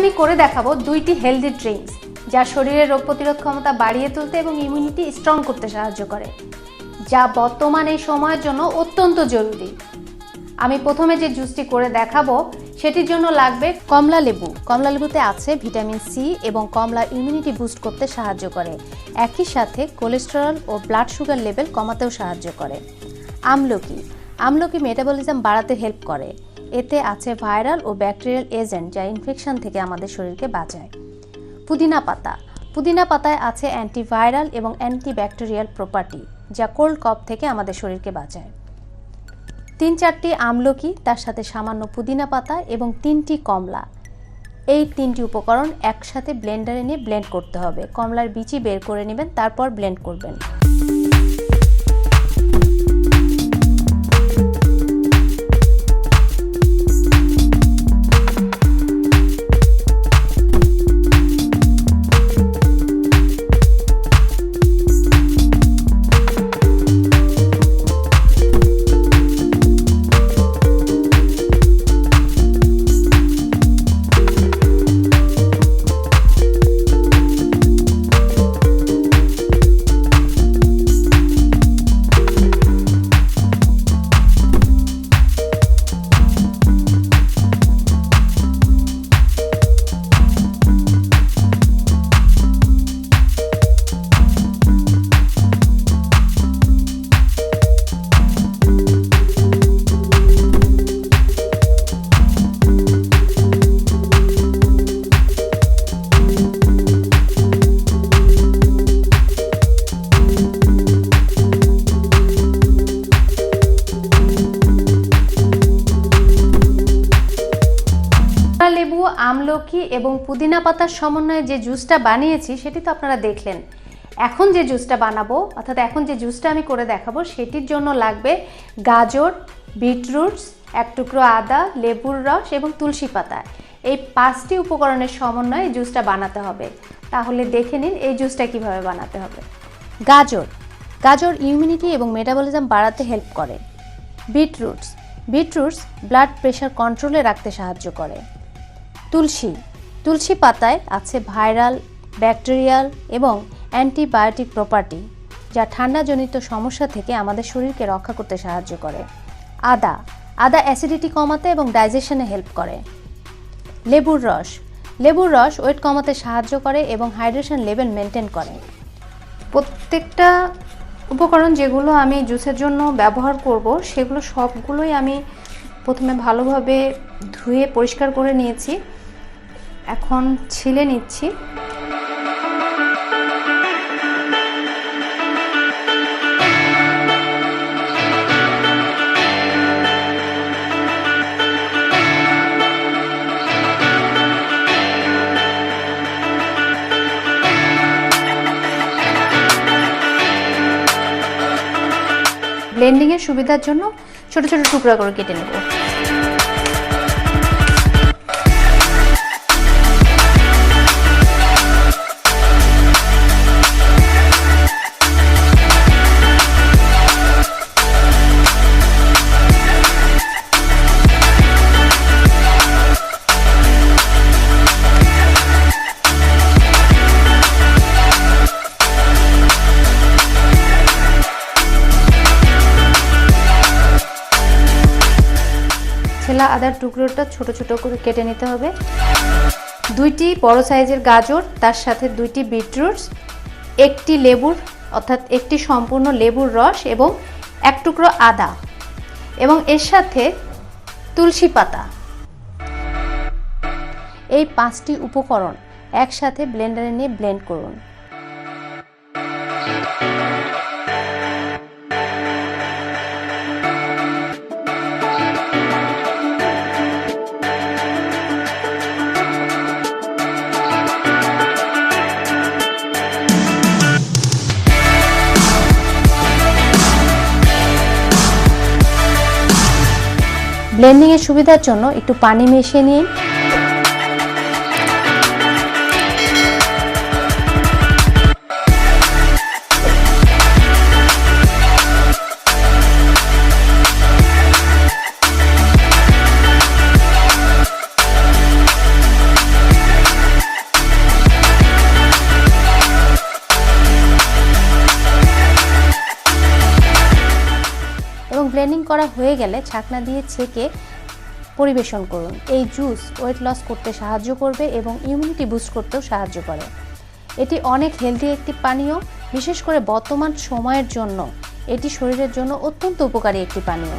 আমি করে দেখাবো দুইটি হেলদি ড্রিঙ্কস যা শরীরের রোগ প্রতিরোধ ক্ষমতা বাড়িয়ে তুলতে এবং ইমিউনিটি স্ট্রং করতে সাহায্য করে, যা বর্তমান এই সময়ের জন্য অত্যন্ত জরুরি। আমি প্রথমে যে জুসটি করে দেখাবো সেটির জন্য লাগবে কমলা লেবু। কমলা লেবুতে আছে ভিটামিন সি এবং কমলা ইমিউনিটি বুস্ট করতে সাহায্য করে, একই সাথে কোলেস্টেরল ও ব্লাড সুগার লেভেল কমাতেও সাহায্য করে। আমলকি। আমলকি মেটাবলিজম বাড়াতে হেল্প করে, এতে আছে ভাইরাল ও ব্যাকটেরিয়াল এজেন্ট যা ইনফেকশন থেকে আমাদের শরীরকে বাঁচায়। পুদিনা পাতা। পুদিনা পাতায় আছে অ্যান্টিভাইরাল এবং অ্যান্টিব্যাকটেরিয়াল প্রপার্টি যা কোল্ড কফ থেকে আমাদের শরীরকে বাঁচায়। 3-4টি আমলকি, তার সাথে সামান্য পুদিনা পাতা এবং 3টি কমলা, এই 3টি উপকরণ একসাথে ব্লেন্ডারে নিয়ে ব্লেন্ড করতে হবে। কমলার বিচি বের করে নেবেন, তারপর ব্লেন্ড করবেন। লেবু, আমলকি এবং পুদিনা পাতার সমন্বয়ে যে জুসটা বানিয়েছি সেটি তো আপনারা দেখলেন। এখন যে জুসটা বানাবো, অর্থাৎ এখন যে জুসটা আমি করে দেখাবো সেটির জন্য লাগবে গাজর, বিটরুটস, 1 টুকরো আদা, লেবুর রস এবং তুলসী পাতা। এই 5টি উপকরণের সমন্বয়ে জুসটা বানাতে হবে। তাহলে দেখে নিন এই জুসটা কিভাবে বানাতে হবে। গাজর। গাজর ইমিউনিটি এবং মেটাবলিজম বাড়াতে হেল্প করে। বিটরুটস ব্লাড প্রেশার কন্ট্রোলে রাখতে সাহায্য করে। তুলসী পাতায় আছে ভাইরাল, ব্যাকটেরিয়াল এবং অ্যান্টিবায়োটিক প্রপার্টি যা ঠান্ডাজনিত সমস্যা থেকে আমাদের শরীরকে রক্ষা করতে সাহায্য করে। আদা অ্যাসিডিটি কমাতে এবং ডাইজেশনে হেল্প করে। লেবুর রস ওয়েট কমাতে সাহায্য করে এবং হাইড্রেশন লেভেল মেনটেন করে। প্রত্যেকটা উপকরণ যেগুলো আমি জুসের জন্য ব্যবহার করব সেগুলো সবগুলোই আমি প্রথমে ভালোভাবে ধুয়ে পরিষ্কার করে নিয়েছি। এখন ছিলে নিচ্ছি। ব্লেন্ডিংয়ের সুবিধার জন্য ছোট ছোট টুকরা করে কেটে নেব। ছেলা আদার টুকরোটা ছোট ছোট করে কেটে নিতে হবে। 2টি বড় সাইজের গাজর, তার সাথে 2টি বিটরুটস, 1টি লেবুর অর্থাৎ 1টি সম্পূর্ণ লেবুর রস এবং 1 টুকরো আদা এবং এর সাথে তুলসী পাতা। এই 5টি উপকরণ একসাথে ব্লেন্ডারে নিয়ে ব্লেন্ড করুন। ব্লেন্ডিং এর সুবিধার জন্য একটু পানি মিশিয়ে নিন। ব্লেন্ডিং করা হয়ে গেলে ছাঁকনা দিয়ে ছেঁকে পরিবেশন করুন। এই জুস ওয়েট লস করতে সাহায্য করবে এবং ইমিউনিটি বুস্ট করতেও সাহায্য করে। এটি অনেক হেলদি একটি পানীয়, বিশেষ করে বর্তমান সময়ের জন্য এটি শরীরের জন্য অত্যন্ত উপকারী একটি পানীয়।